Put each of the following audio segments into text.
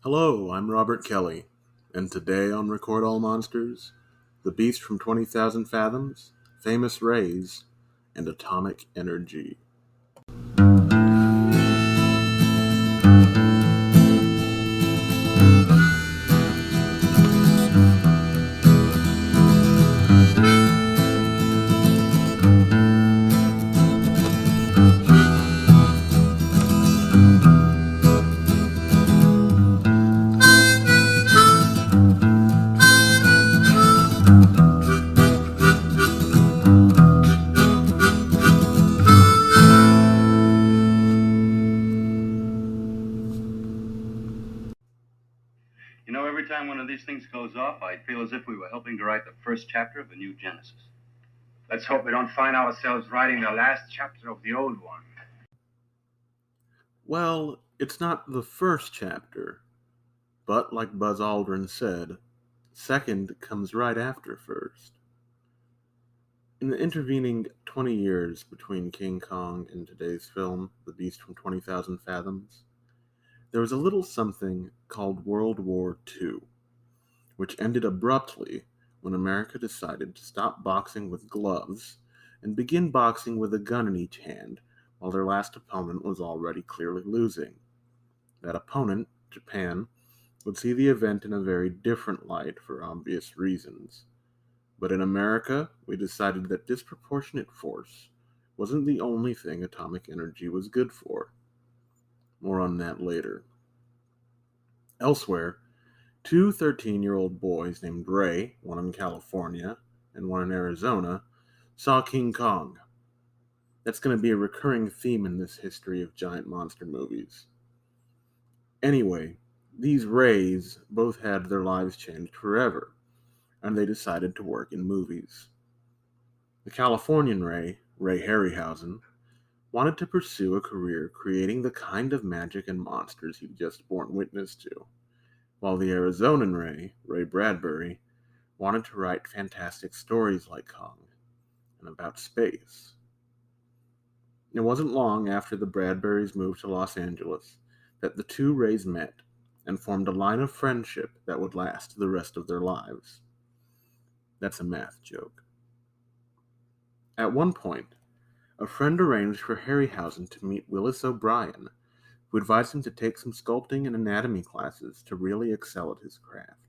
Hello, I'm Robert Kelly, and today on Record All Monsters, The Beast from 20,000 Fathoms, Famous Rays, and Atomic Energy. Every time one of these things goes off, I feel as if we were helping to write the first chapter of a new Genesis. Let's hope we don't find ourselves writing the last chapter of the old one. Well, it's not the first chapter, but like Buzz Aldrin said, second comes right after first. In the intervening 20 years between King Kong and today's film, The Beast from 20,000 Fathoms, there was a little something called World War II, which ended abruptly when America decided to stop boxing with gloves and begin boxing with a gun in each hand, while their last opponent was already clearly losing. That opponent, Japan, would see the event in a very different light for obvious reasons. But in America, we decided that disproportionate force wasn't the only thing atomic energy was good for. More on that later. Elsewhere, two 13-year-old boys named Ray, one in California and one in Arizona, saw King Kong. That's going to be a recurring theme in this history of giant monster movies. Anyway, these Rays both had their lives changed forever, and they decided to work in movies. The Californian Ray Harryhausen, wanted to pursue a career creating the kind of magic and monsters he'd just borne witness to, while the Arizonan Ray Bradbury, wanted to write fantastic stories like Kong and about space. It wasn't long after the Bradburys moved to Los Angeles that the two Rays met and formed a line of friendship that would last the rest of their lives. That's a math joke. At one point, a friend arranged for Harryhausen to meet Willis O'Brien, who advised him to take some sculpting and anatomy classes to really excel at his craft.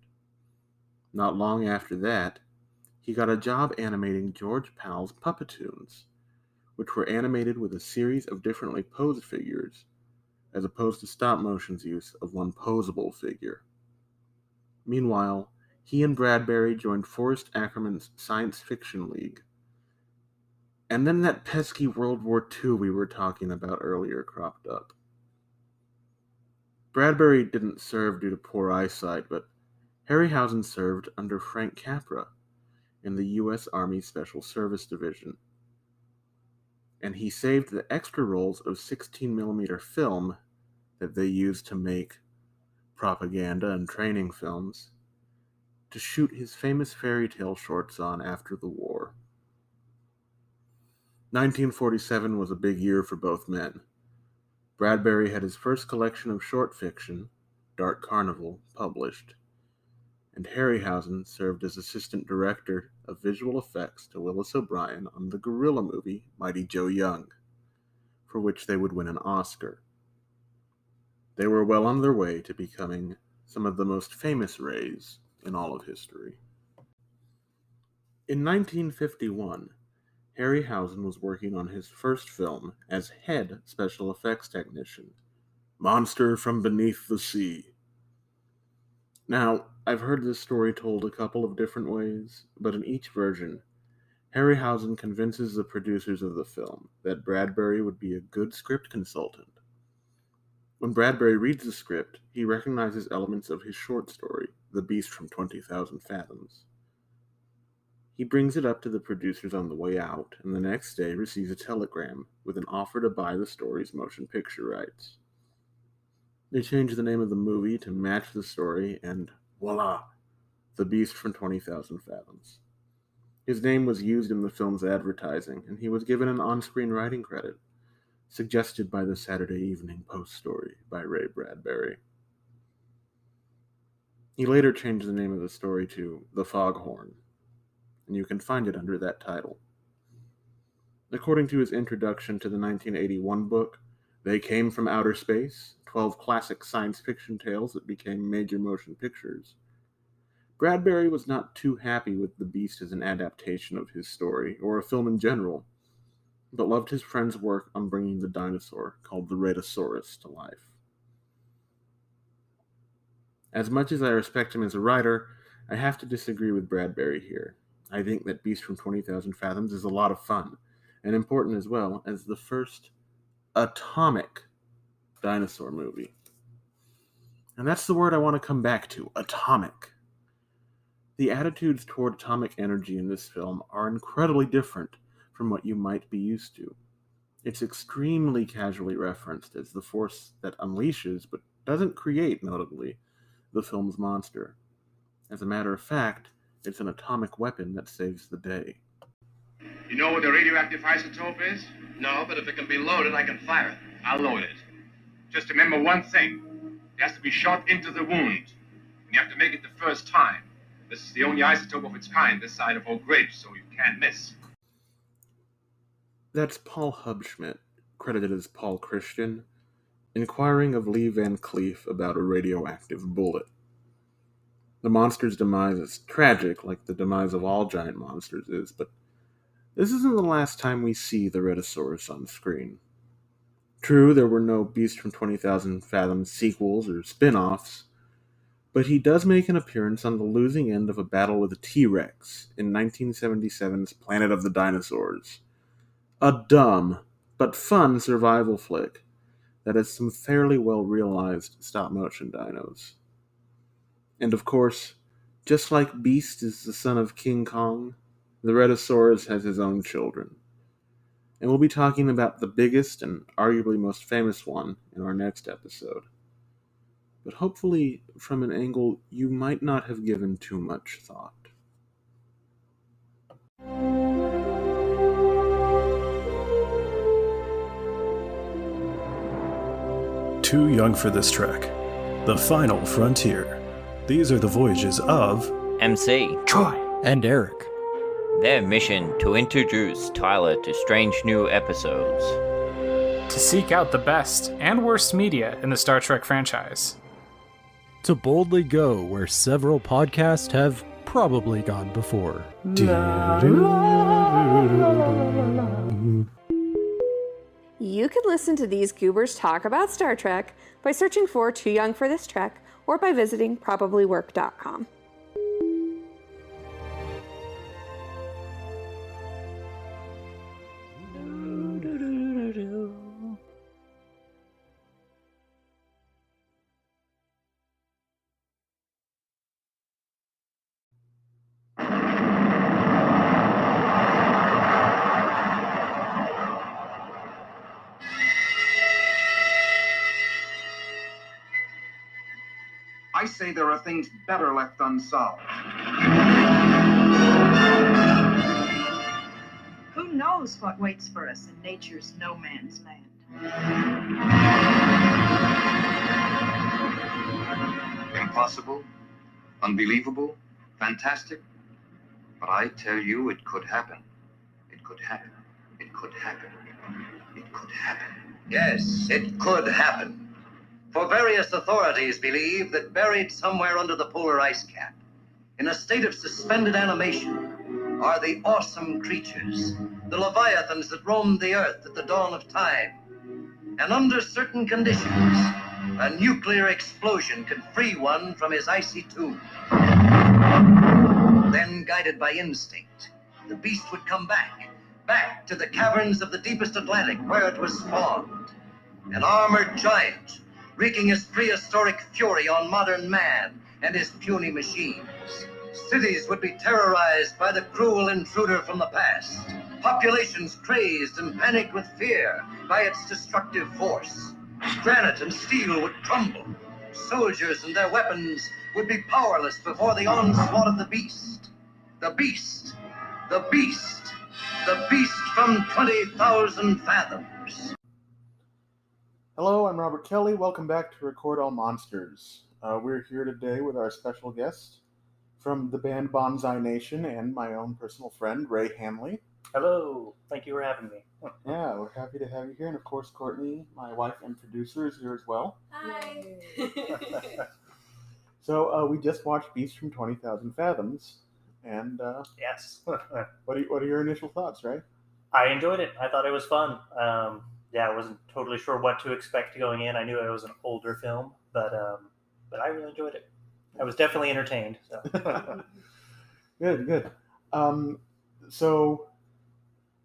Not long after that, he got a job animating George Pal's Puppetoons, which were animated with a series of differently posed figures, as opposed to stop-motion's use of one posable figure. Meanwhile, he and Bradbury joined Forrest Ackerman's Science Fiction League. And then that pesky World War II we were talking about earlier cropped up. Bradbury didn't serve due to poor eyesight, but Harryhausen served under Frank Capra in the U.S. Army Special Service Division. And he saved the extra rolls of 16mm film that they used to make propaganda and training films to shoot his famous fairy tale shorts on after the war. 1947 was a big year for both men. Bradbury had his first collection of short fiction, Dark Carnival, published, and Harryhausen served as assistant director of visual effects to Willis O'Brien on the guerrilla movie Mighty Joe Young, for which they would win an Oscar. They were well on their way to becoming some of the most famous Rays in all of history. In 1951, Harryhausen was working on his first film as head special effects technician, Monster from Beneath the Sea. Now, I've heard this story told a couple of different ways, but in each version, Harryhausen convinces the producers of the film that Bradbury would be a good script consultant. When Bradbury reads the script, he recognizes elements of his short story, The Beast from 20,000 Fathoms. He brings it up to the producers on the way out, and the next day receives a telegram with an offer to buy the story's motion picture rights. They change the name of the movie to match the story, and voila! The Beast from 20,000 Fathoms. His name was used in the film's advertising, and he was given an on-screen writing credit, suggested by the Saturday Evening Post story by Ray Bradbury. He later changed the name of the story to The Foghorn, and you can find it under that title. According to his introduction to the 1981 book, They Came from Outer Space, 12 classic science fiction tales that became major motion pictures, Bradbury was not too happy with The Beast as an adaptation of his story, or a film in general, but loved his friend's work on bringing the dinosaur, called the Rhedosaurus, to life. As much as I respect him as a writer, I have to disagree with Bradbury here. I think that Beast from 20,000 Fathoms is a lot of fun, and important as well as the first atomic dinosaur movie. And that's the word I want to come back to, atomic. The attitudes toward atomic energy in this film are incredibly different from what you might be used to. It's extremely casually referenced as the force that unleashes, but doesn't create, notably, the film's monster. As a matter of fact, it's an atomic weapon that saves the day. You know what the radioactive isotope is? No, but if it can be loaded, I can fire it. I'll load it. Just remember one thing. It has to be shot into the wound. And you have to make it the first time. This is the only isotope of its kind this side of Oak Ridge, so you can't miss. That's Paul Hubschmidt, credited as Paul Christian, inquiring of Lee Van Cleef about a radioactive bullet. The monster's demise is tragic, like the demise of all giant monsters is, but this isn't the last time we see the Rhedosaurus on screen. True, there were no Beast from 20,000 Fathoms sequels or spin-offs, but he does make an appearance on the losing end of a battle with a T-Rex in 1977's Planet of the Dinosaurs. A dumb, but fun survival flick that has some fairly well-realized stop-motion dinos. And of course, just like Beast is the son of King Kong, the Rhedosaurus has his own children. And we'll be talking about the biggest and arguably most famous one in our next episode. But hopefully from an angle you might not have given too much thought. Too young for this trek. The Final Frontier. These are the voyages of MC, Troy, and Eric. Their mission to introduce Tyler to strange new episodes. To seek out the best and worst media in the Star Trek franchise. To boldly go where several podcasts have probably gone before. You can listen to these goobers talk about Star Trek by searching for Too Young for This Trek or by visiting probablywork.com. I say there are things better left unsolved. Who knows what waits for us in nature's no man's land? Impossible, unbelievable, fantastic. But I tell you, it could happen. It could happen. It could happen. It could happen. Yes, it could happen. For various authorities believe that buried somewhere under the polar ice cap, in a state of suspended animation, are the awesome creatures, the leviathans that roamed the earth at the dawn of time. And under certain conditions, a nuclear explosion could free one from his icy tomb. Then, guided by instinct, the beast would come back to the caverns of the deepest Atlantic where it was spawned. An armored giant, wreaking his prehistoric fury on modern man and his puny machines. Cities would be terrorized by the cruel intruder from the past. Populations crazed and panicked with fear by its destructive force. Granite and steel would crumble. Soldiers and their weapons would be powerless before the onslaught of the beast. The beast. The beast. The beast from 20,000 fathoms. Hello, I'm Robert Kelly. Welcome back to Record All Monsters. We're here today with our special guest from the band Bonsai Nation and my own personal friend, Ray Hanley. Hello. Thank you for having me. Yeah, we're happy to have you here. And of course, Courtney, my wife and producer, is here as well. Hi. So we just watched Beasts from 20,000 Fathoms. And Yes. what are your initial thoughts, Ray? I enjoyed it. I thought it was fun. I wasn't totally sure what to expect going in. I knew it was an older film, but I really enjoyed it. I was definitely entertained. So. Good. So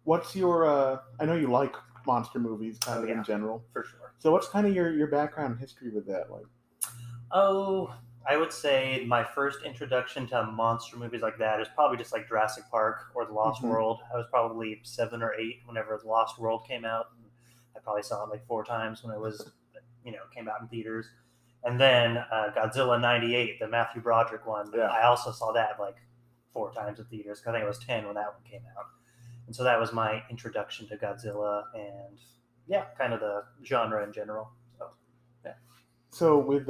what's your I know you like monster movies kind of in general. For sure. So what's kind of your background history with that like? Oh, I would say my first introduction to monster movies like that is probably just like Jurassic Park or The Lost World. I was probably 7 or 8 whenever The Lost World came out. I probably saw it like 4 times when it was, came out in theaters. And then Godzilla '98, the Matthew Broderick one. Yeah. I also saw that like 4 times in theaters because I think I was 10 when that one came out. And so that was my introduction to Godzilla and kind of the genre in general. So yeah. So with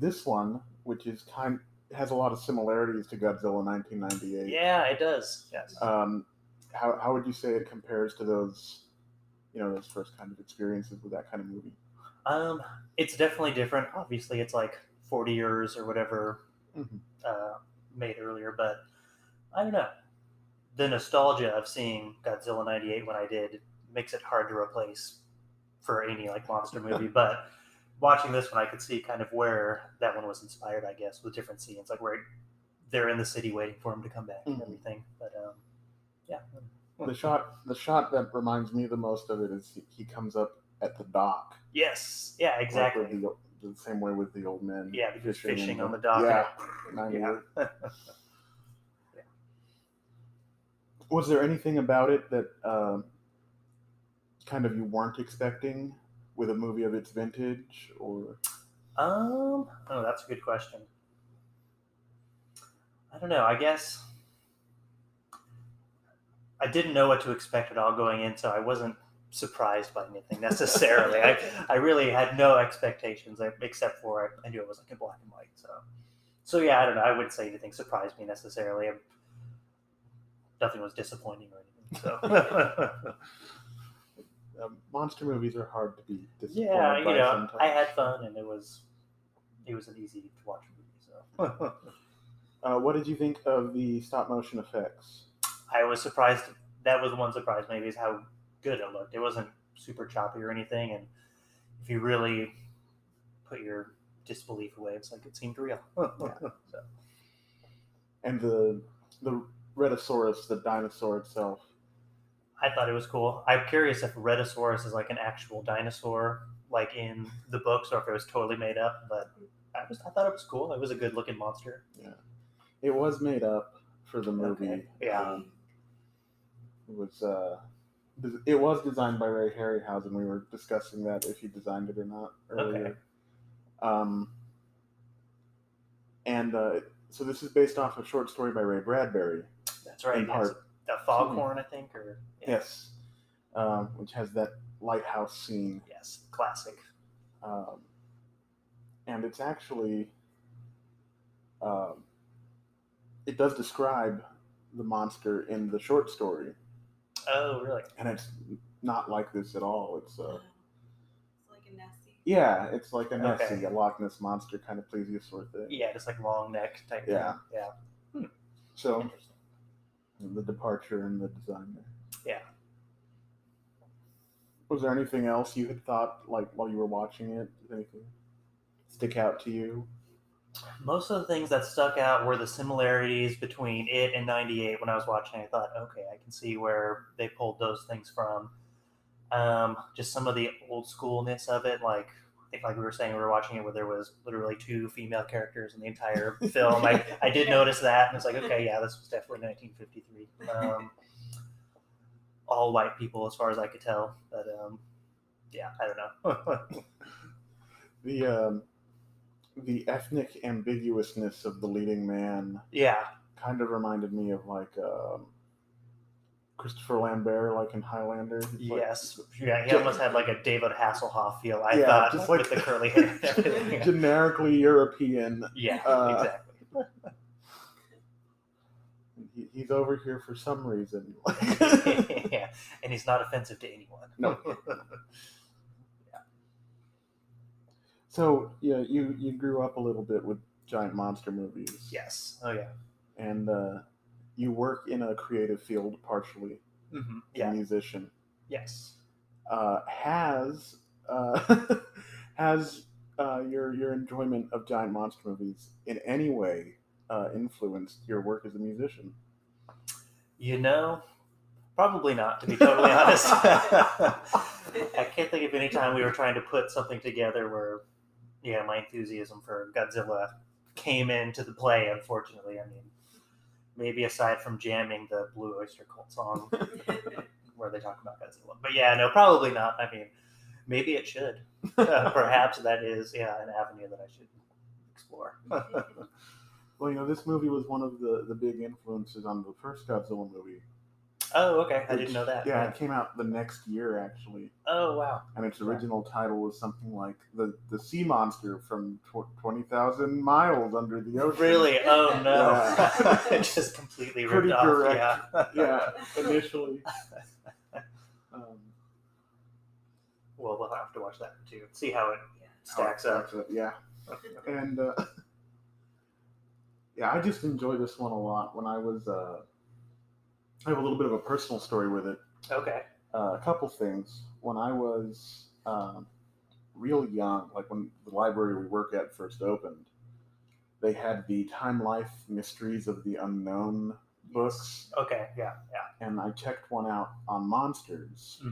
this one, which is has a lot of similarities to Godzilla 1998. Yeah, it does. Yes. How would you say it compares to those, those first kind of experiences with that kind of movie? It's definitely different. Obviously, it's like 40 years or whatever made earlier, but I don't know. The nostalgia of seeing Godzilla '98 when I did makes it hard to replace for any like monster movie. But watching this one, I could see kind of where that one was inspired, I guess, with different scenes, like where they're in the city waiting for him to come back and everything. But yeah. The shot that reminds me the most of it is he comes up at the dock. Yes. Yeah. Exactly. Like the same way with the old men. Yeah, fishing on the dock. Yeah. Was there anything about it that kind of you weren't expecting with a movie of its vintage, or? Oh, that's a good question. I don't know. I guess I didn't know what to expect at all going in, so I wasn't surprised by anything necessarily. I really had no expectations except for I knew it was like in black and white. So yeah, I don't know. I wouldn't say anything surprised me necessarily. Nothing was disappointing or anything. So monster movies are hard to be disappointed by sometimes. I had fun and it was an easy to watch movie. So what did you think of the stop motion effects? I was surprised. That was one surprise maybe is how good it looked. It wasn't super choppy or anything, and if you really put your disbelief away, it's like it seemed real. So. And the Rhedosaurus, the dinosaur itself. I thought it was cool. I'm curious if Rhedosaurus is like an actual dinosaur, like in the books, or if it was totally made up. But I thought it was cool. It was a good looking monster. Yeah, it was made up for the movie. Okay. Yeah, it was designed by Ray Harryhausen. We were discussing that if he designed it or not earlier. Okay. So this is based off a short story by Ray Bradbury. That's right. In part. The Foghorn, I think, or yes, which has that lighthouse scene. Yes, classic. And it's actually, it does describe the monster in the short story. Oh, really? And it's not like this at all. It's like a Nessie. Yeah, it's like a Nessie, a Loch Ness monster kind of plesiosaur thing. Yeah, just like long neck type thing. Yeah. So, the departure and the design there. Yeah. Was there anything else you had thought, like, while you were watching it? Did anything stick out to you? Most of the things that stuck out were the similarities between it and '98. When I was watching, I thought, okay, I can see where they pulled those things from. Just some of the old schoolness of it, like I think, like we were saying, we were watching it where there was literally 2 female characters in the entire film. I did notice that, and it's like, okay, yeah, this was definitely 1953. All white people, as far as I could tell, but yeah, I don't know. The ethnic ambiguousness of the leading man, yeah, kind of reminded me of like Christopher Lambert, like in Highlander. Yes. Yeah, he almost had like a David Hasselhoff feel, I Yeah, thought, just like- with the curly hair and everything. Generically European. Yeah, exactly. He's over here for some reason. Yeah, and he's not offensive to anyone. No. So, yeah, you grew up a little bit with giant monster movies. Yes. Oh, yeah. And you work in a creative field partially. Mm-hmm. A musician. Yes. Has your enjoyment of giant monster movies in any way influenced your work as a musician? You know, probably not, to be totally honest. I can't think of any time we were trying to put something together where, my enthusiasm for Godzilla came into the play, unfortunately. I mean, maybe aside from jamming the Blue Oyster Cult song where they talk about Godzilla. But no, probably not. I mean, maybe it should. Perhaps that is, an avenue that I should explore. Well, this movie was one of the big influences on the first Godzilla movie. Oh, okay. I didn't know that. Yeah, it came out the next year, actually. Oh, wow. And its original title was something like The Sea Monster from 20,000 Miles Under the Ocean. Really? Oh, no. Yeah. Just completely ripped Pretty off. direct. Yeah, initially. Well, we'll have to watch that too. See how it stacks up. Yeah. And I just enjoy this one a lot. When I was, I have a little bit of a personal story with it. Okay. A couple things. When I was real young, like when the library we work at first opened, they had the Time Life Mysteries of the Unknown books. Okay, yeah. And I checked one out on monsters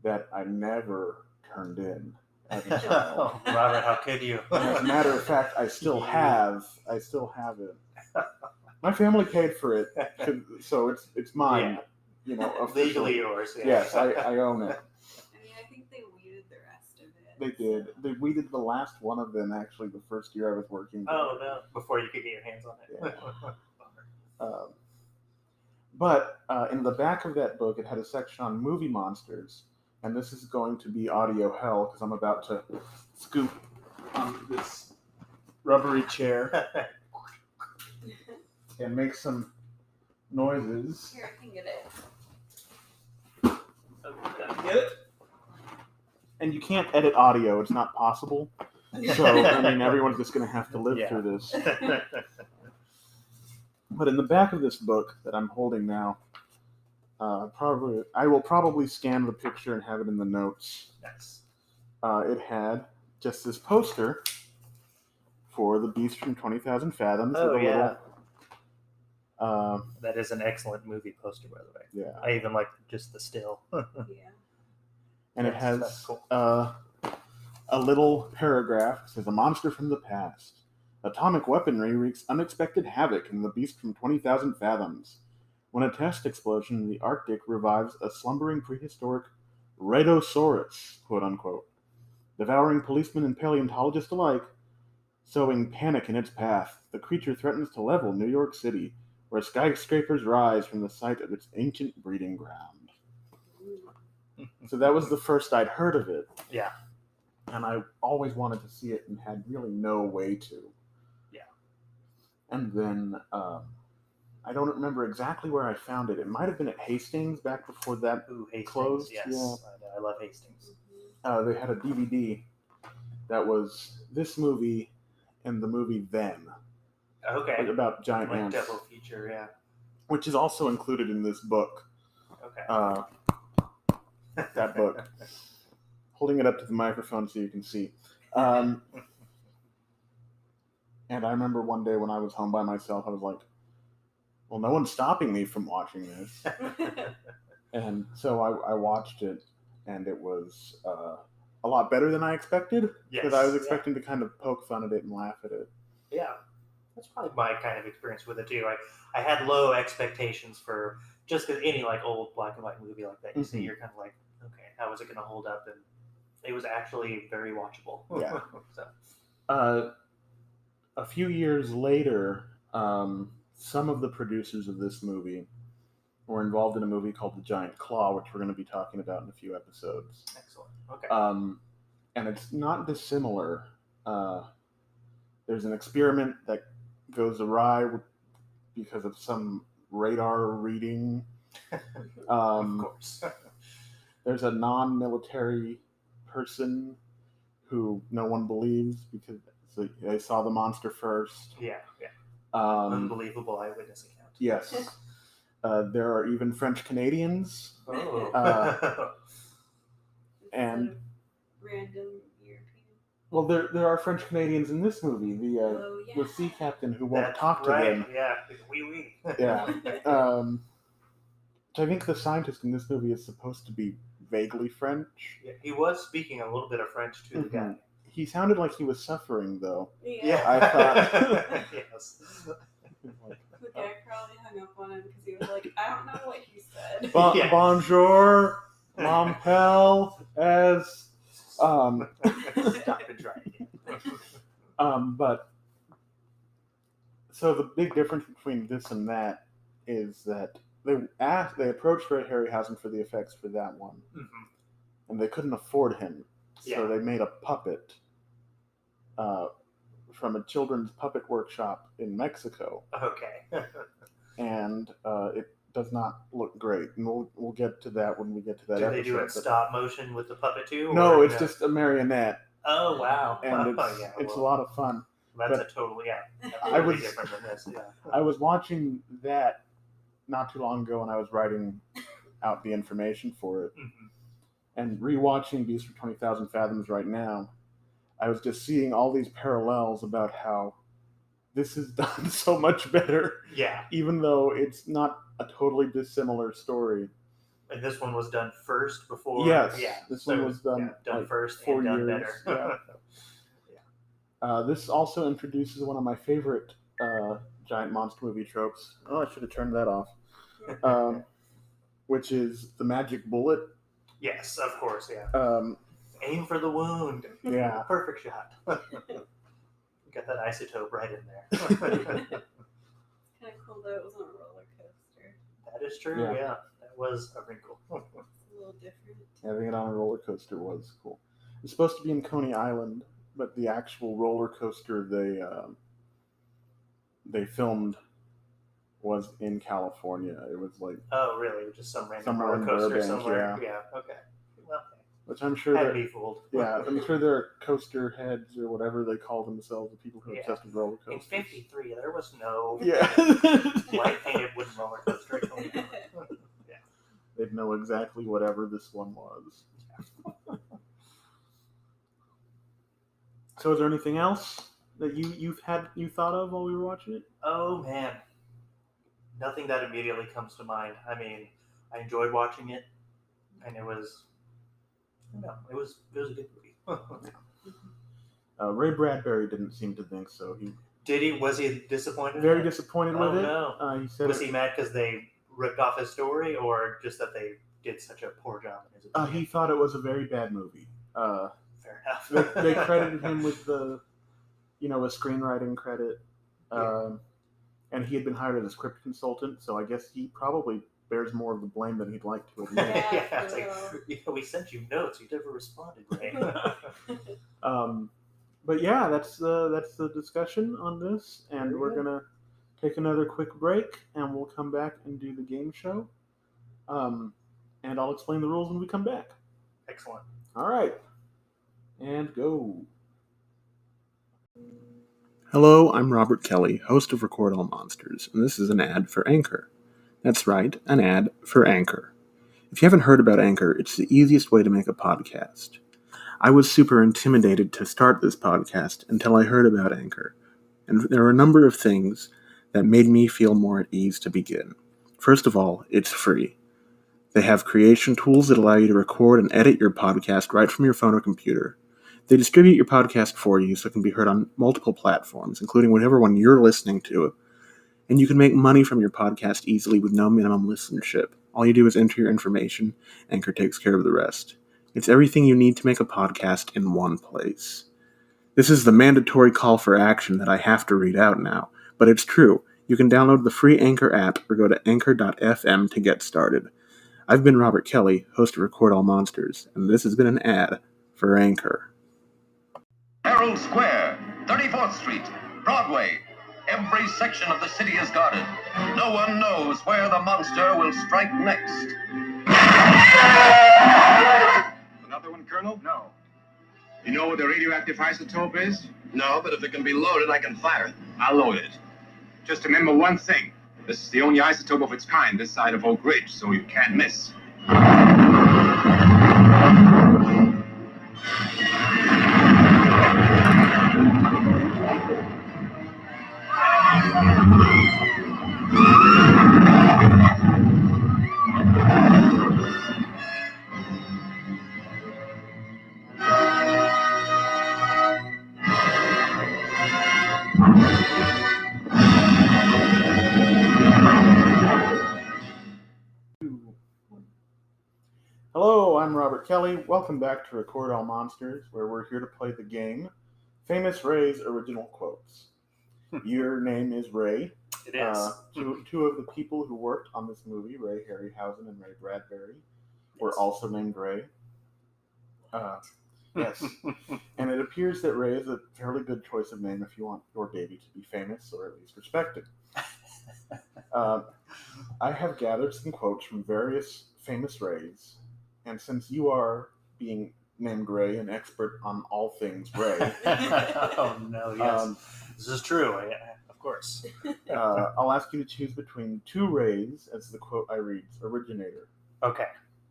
that I never turned in as a child. Oh, Robert, how could you? As a matter of fact, I still have it. My family paid for it, so it's mine. Legally yours. Yeah. Yes, I own it. I mean, I think they weeded the rest of it. They did. They weeded the last one of them actually the first year I was working there. Oh no! Before you could get your hands on it. Yeah. But in the back of that book, it had a section on movie monsters, and this is going to be audio hell because I'm about to scoop onto this rubbery chair and make some noises. Here, I can get it. Get it? And you can't edit audio; it's not possible. So I mean, everyone's just going to have to live through this. But in the back of this book that I'm holding now, I will probably scan the picture and have it in the notes. Nice. It had just this poster for the Beast from 20,000 Fathoms. Oh, with a yeah. little, that is an excellent movie poster, by the way. Yeah. I even like just the still. Yeah. And it has that's cool. a little paragraph. It says, "A monster from the past. Atomic weaponry wreaks unexpected havoc in the Beast from 20,000 Fathoms. When a test explosion in the Arctic revives a slumbering prehistoric Rhedosaurus, quote unquote, devouring policemen and paleontologists alike, sowing panic in its path, the creature threatens to level New York City, where skyscrapers rise from the site of its ancient breeding ground." So that was the first I'd heard of it. Yeah. And I always wanted to see it and had really no way to. Yeah. And then I don't remember exactly where I found it. It might have been at Hastings back before that Hastings, closed. yes. Yeah. I love Hastings. They had a DVD that was this movie and the movie Then. Okay. About giant like ants. double feature, yeah. Which is also included in this book. Okay. That book. Holding it up to the microphone so you can see. And I remember one day when I was home by myself, I was like, well, no one's stopping me from watching this. And so I watched it, and it was a lot better than I expected. Because I was expecting to kind of poke fun at it and laugh at it. Yeah. That's probably my kind of experience with it, too. I had low expectations for just because any old black and white movie like that you see, you're kind of like, okay, how is it going to hold up? And it was actually very watchable. Yeah. So. A few years later, some of the producers of this movie were involved in a movie called The Giant Claw, which we're going to be talking about in a few episodes. Excellent. Okay. And it's not dissimilar. There's an experiment that goes awry because of some radar reading. Of course. There's a non-military person who no one believes because they saw the monster first. Yeah. Unbelievable eyewitness account. Yes. There are even French Canadians. Oh. And random European. Well, there are French Canadians in this movie. The sea captain who won't talk to them. Yeah. Oui. Yeah. I think the scientist in this movie is supposed to be vaguely French. Yeah, he was speaking a little bit of French to the guy. He sounded like he was suffering, though. Yeah. I thought. Yes. The guy probably hung up on him because he was like, I don't know what he said. Bonjour, mon père, as. Stop it, try. But so the big difference between this and that is that they approached Ray Harryhausen for the effects for that one, and they couldn't afford him, so they made a puppet from a children's puppet workshop in Mexico. Okay. And it does not look great, and we'll get to that when we get to that episode. Do they do it stop motion with the puppet too? No, it's just a marionette. Oh wow! And it's a lot of fun. That's a totally different than this. Yeah. I was watching that not too long ago when I was writing out the information for it, and rewatching Beast from 20,000 Fathoms right now. I was just seeing all these parallels about how this is done so much better. Yeah. Even though it's not a totally dissimilar story. And this one was done first before? Yes. Yeah. This one was done first 4 and done years. better. Yeah. This also introduces one of my favorite giant monster movie tropes. Oh, I should have turned that off. Which is the magic bullet. Yes, of course, yeah. Aim for the wound. Yeah. Perfect shot. Got that isotope right in there. It's kind of cool that it was on a roller coaster. That is true, yeah. That was a wrinkle. It's a little different. Having it on a roller coaster was cool. It's supposed to be in Coney Island, but the actual roller coaster they filmed was in California. It was like just some random somewhere roller in coaster Burbank, somewhere. Yeah. Okay. Well, which I'm sure had that me fooled. Yeah, I'm sure there are coaster heads or whatever they call themselves, the people who are obsessed with roller In coasters. '53, there was no light painted wooden roller coaster. Yeah. They'd know exactly whatever this one was. So, is there anything else that you thought of while we were watching it? Oh man, nothing that immediately comes to mind. I mean, I enjoyed watching it, and it was a good movie. Ray Bradbury didn't seem to think so. Did he? Was he disappointed? Very disappointed with it. No. He said was he mad because they ripped off his story, or just that they did such a poor job in his opinion? He thought it was a very bad movie. Fair enough. They credited him with a screenwriting credit, and he had been hired as a script consultant. So I guess he probably bears more of the blame than he'd like to admit. It's like, we sent you notes. You never responded, Ray. But yeah, that's the discussion on this, and we're gonna take another quick break, and we'll come back and do the game show. And I'll explain the rules when we come back. Excellent. All right, and go. Hello, I'm Robert Kelly, host of Record All Monsters, and this is an ad for Anchor. That's right, an ad for Anchor. If you haven't heard about Anchor, it's the easiest way to make a podcast. I was super intimidated to start this podcast until I heard about Anchor, and there are a number of things that made me feel more at ease to begin. First of all, it's free. They have creation tools that allow you to record and edit your podcast right from your phone or computer. They distribute your podcast for you so it can be heard on multiple platforms, including whatever one you're listening to, and you can make money from your podcast easily with no minimum listenership. All you do is enter your information, Anchor takes care of the rest. It's everything you need to make a podcast in one place. This is the mandatory call for action that I have to read out now, but it's true. You can download the free Anchor app or go to anchor.fm to get started. I've been Robert Kelly, host of Record All Monsters, and this has been an ad for Anchor. Herald Square, 34th Street, Broadway. Every section of the city is guarded. No one knows where the monster will strike next. Another one, Colonel? No. You know what the radioactive isotope is? No, but if it can be loaded, I can fire it. I'll load it. Just remember one thing. This is the only isotope of its kind this side of Oak Ridge, so you can't miss. Hello, I'm Robert Kelly. Welcome back to Record All Monsters, where we're here to play the game Famous Ray's Original Quotes. Your name is Ray. It is. Two of the people who worked on this movie, Ray Harryhausen and Ray Bradbury, were also named Ray. Yes. And it appears that Ray is a fairly good choice of name if you want your baby to be famous or at least respected. I have gathered some quotes from various famous Rays, and since you are, being named Ray, an expert on all things Ray... Oh, no, yes. This is true, of course. I'll ask you to choose between two Rays as the quote I read's originator. Okay.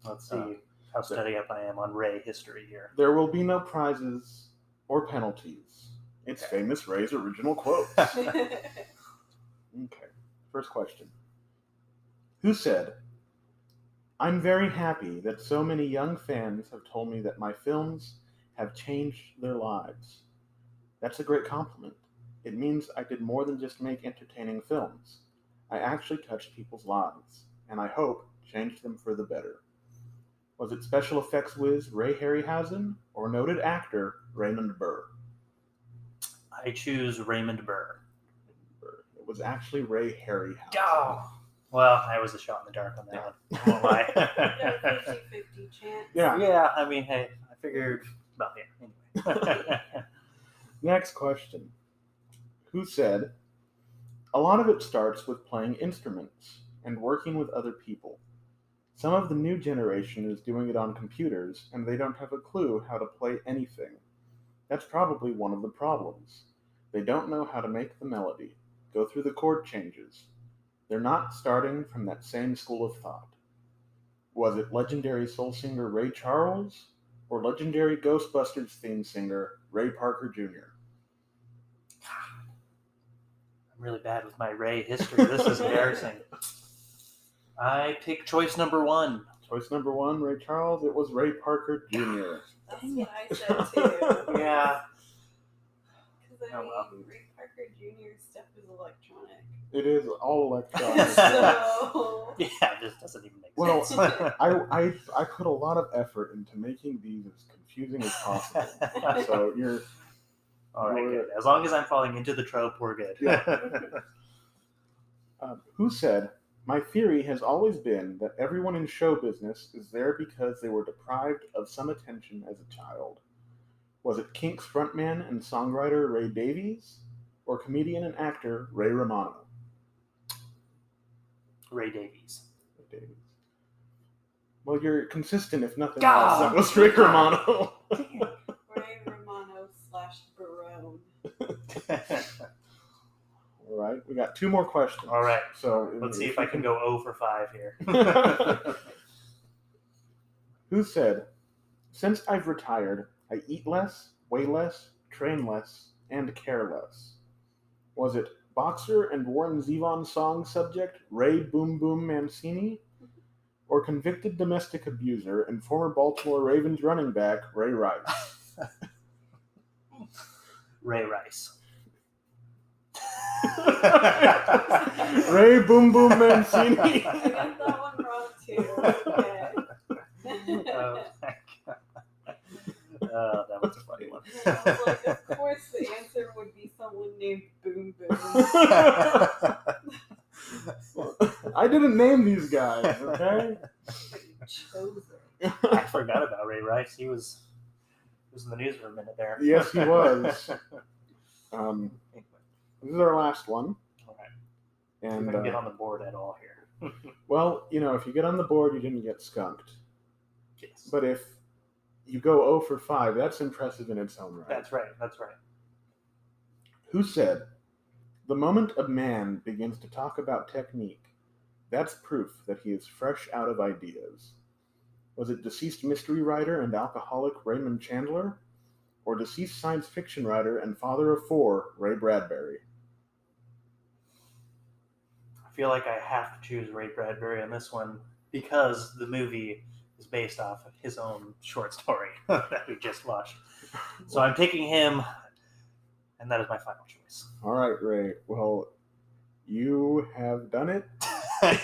Let's see how steady up I am on Ray history here. There will be no prizes or penalties. It's Famous Ray's original quotes. Okay. First question. Who said, "I'm very happy that so many young fans have told me that my films have changed their lives. That's a great compliment. It means I did more than just make entertaining films. I actually touched people's lives, and I hope changed them for the better." Was it special effects whiz Ray Harryhausen or noted actor Raymond Burr? I choose Raymond Burr. It was actually Ray Harryhausen. Oh! Well, I was a shot in the dark on that one. I won't lie. 50-50 chance. Yeah, I mean, hey, I figured, well, yeah, anyway. Next question. Who said, "A lot of it starts with playing instruments and working with other people. Some of the new generation is doing it on computers, and they don't have a clue how to play anything. That's probably one of the problems. They don't know how to make the melody, go through the chord changes. They're not starting from that same school of thought." Was it legendary soul singer Ray Charles or legendary Ghostbusters theme singer Ray Parker Jr.? I'm really bad with my Ray history. This is embarrassing. I pick choice number one. Choice number one, Ray Charles. It was Ray Parker Jr. That's what I said too. Yeah. Because I mean, Ray Parker Jr. stuff is electronic. It is all electronic. So... Yeah, this doesn't even make sense. Well, I put a lot of effort into making these as confusing as possible. So you're... All right, good. As long as I'm falling into the trope, we're good. Yeah. Who said, "My theory has always been that everyone in show business is there because they were deprived of some attention as a child"? Was it Kinks frontman and songwriter Ray Davies or comedian and actor Ray Romano? Ray Davies. Ray Davies. Well, you're consistent, if nothing else. That was Ray Romano. Ray Romano / Barone. All right, we got two more questions. All right, so let's see if I can go 0 for 5 here. Who said, "Since I've retired, I eat less, weigh less, train less, and care less"? Was it boxer and Warren Zevon song subject Ray Boom Boom Mancini, or convicted domestic abuser and former Baltimore Ravens running back Ray Rice? Ray Rice. Ray Boom Boom Mancini. I got that one wrong too. Okay. Oh my god. Oh, that was a funny one. I was like, of course the answer would be someone named Boom Boom. I didn't name these guys, okay? I forgot about Ray Rice. He was in the news for a minute there. Yes, he was. This is our last one. All right. And we didn't get on the board at all here. Well, if you get on the board, you didn't get skunked. Yes. But if you go 0 for 5, that's impressive in its own right. That's right. Who said, "The moment a man begins to talk about technique, that's proof that he is fresh out of ideas"? Was it deceased mystery writer and alcoholic Raymond Chandler? Or deceased science fiction writer and father of 4, Ray Bradbury? I feel like I have to choose Ray Bradbury on this one because the movie is based off of his own short story that we just watched. So I'm taking him, and that is my final choice. All right, Ray. Well, you have done it.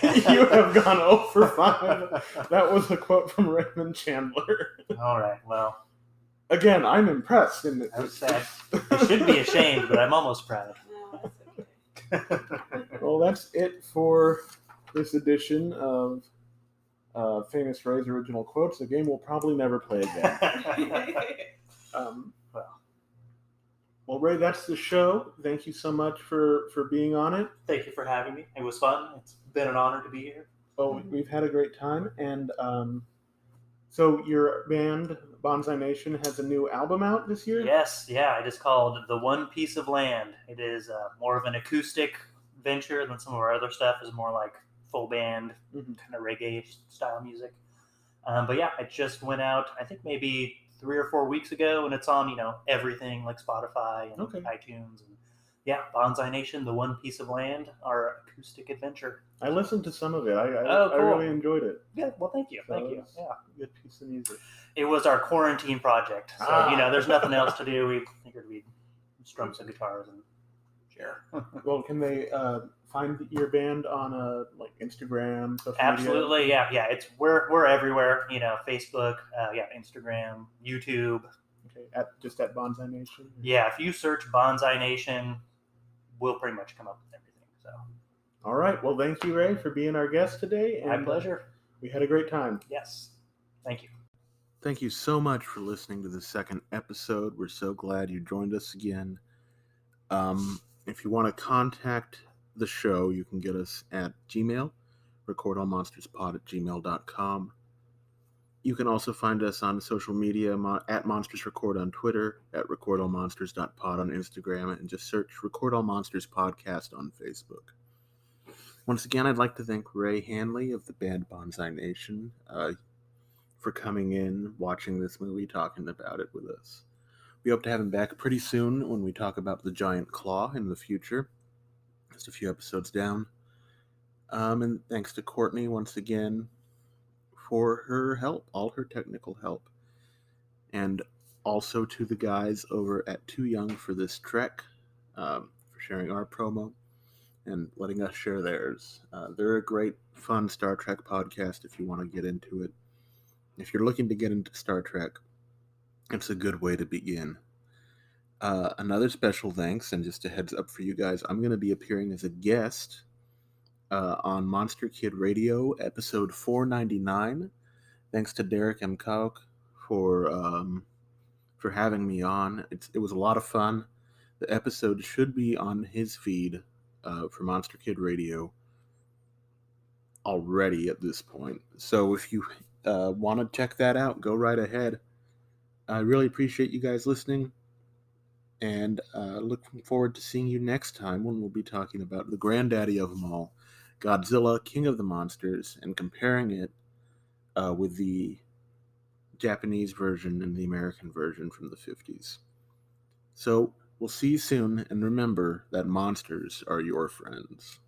You have gone 0 for 5. That was a quote from Raymond Chandler. All right, well. Again, I'm impressed. I'm sad. I should be ashamed, but I'm almost proud. No, that's okay. Well, that's it for this edition of Famous Ray's Original Quotes, a game we'll probably never play again. Well, Ray, that's the show. Thank you so much for being on it. Thank you for having me. It was fun. It's been an honor to be here. Oh, we've had a great time. And so your band, Bonsai Nation, has a new album out this year? Yes, yeah. It is called The One Piece of Land. It is more of an acoustic venture than some of our other stuff. Is more like full band, kind of reggae style music. But yeah, it just went out, I think maybe 3 or 4 weeks ago, and it's on, everything like Spotify and iTunes. And yeah, Bonsai Nation, The One Piece of Land, our acoustic adventure. I listened to some of it. I cool. really enjoyed it. Yeah, well, thank you. So Thank you. Yeah. Good piece of music. It was our quarantine project. So, there's nothing else to do. We figured we'd strum some guitars and share. Well, can they find your band on Instagram, social Absolutely, media? yeah. We're everywhere. Facebook, Instagram, YouTube. Okay, just at Bonsai Nation. Yeah, if you search Bonsai Nation, we'll pretty much come up with everything. So. All right. Well, thank you, Ray, for being our guest today. My pleasure. We had a great time. Yes. Thank you. Thank you so much for listening to the second episode. We're so glad you joined us again. If you want to contact the show, you can get us at Gmail, recordallmonsterspod@gmail.com. You can also find us on social media at Monsters Record on Twitter, at recordallmonsters.pod on Instagram, and just search Record All Monsters Podcast on Facebook. Once again, I'd like to thank Ray Hanley of the band Bonsai Nation for coming in, watching this movie, talking about it with us. We hope to have him back pretty soon when we talk about the giant claw in the future. Just a few episodes down. And thanks to Courtney once again for her help, all her technical help. And also to the guys over at Too Young for This Trek for sharing our promo and letting us share theirs. They're a great, fun Star Trek podcast if you want to get into it. If you're looking to get into Star Trek, it's a good way to begin. Another special thanks, and just a heads up for you guys, I'm going to be appearing as a guest on Monster Kid Radio, episode 499. Thanks to Derek M. Kauk for having me on. It was a lot of fun. The episode should be on his feed for Monster Kid Radio already at this point. So if you want to check that out, go right ahead. I really appreciate you guys listening, and looking forward to seeing you next time when we'll be talking about the granddaddy of them all, Godzilla, King of the Monsters, and comparing it with the Japanese version and the American version from the 50s. So, we'll see you soon, and remember that monsters are your friends.